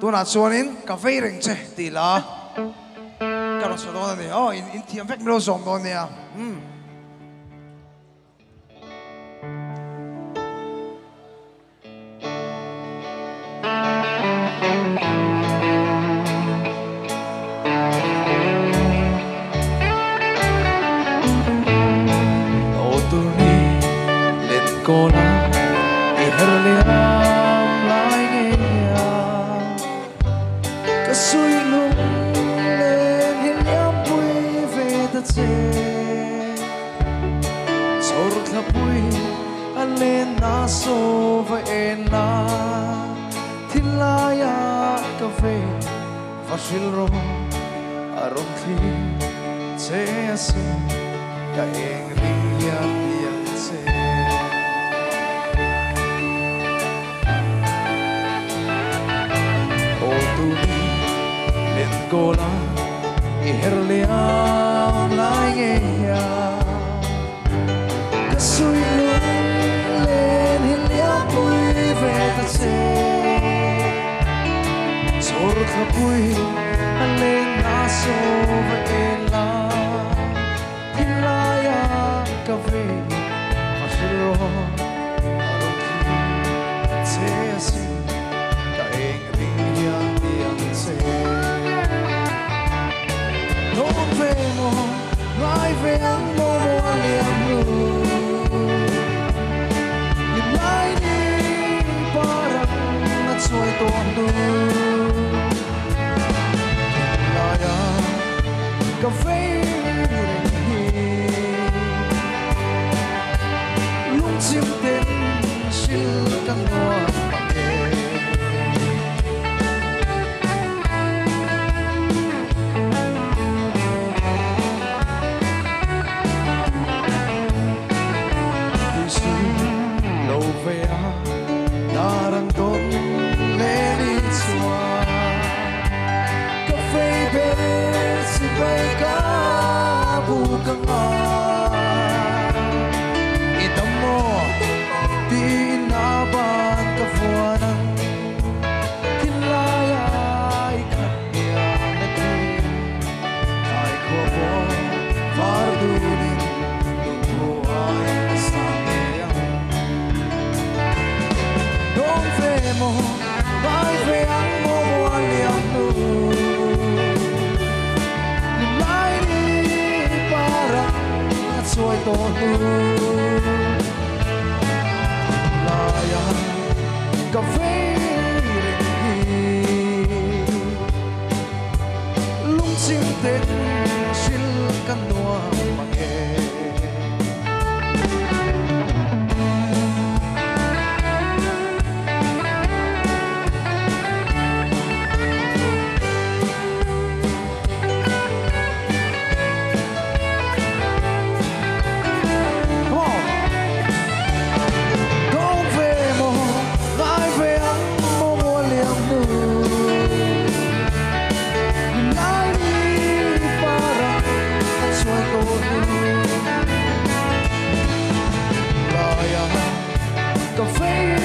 tu na chuanin ka vei reng che ti la ka ro so don ni oh in thiam vek milo zom don nia cô na i herliam lai nghe ka sui lung lên hiên nhắm vui về ta che sor thla vui an lên na so va en na thil la ya ka ve va shil ro arom thi che asin ka eng ri ya che cô la i herliam lai nghe ka sui lung lên hiên nhắm vui về ta che sor kha vui an lên na so va en la thil la ya ka ve va shil ro arom thi che asin ka eng ring ya tiang che mai về ăn mô mô liềm lu nhìn lại đi para na trôi tuôn lu là ya cà phê lúc chim tên xin căn hoa darang ton leni chua cafe be si bay ka bu kanga itamo di na ban ka fuanang kilaya ikanya na ti ai ko bo fardunin tu ai sa mo vai về ăn mô mô liềm lu nhìn lại đi para trôi to lu là ya cà phê lúc chim tên xin căn noa bằng nghề cà phê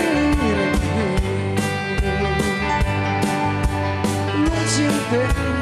lúc chim tên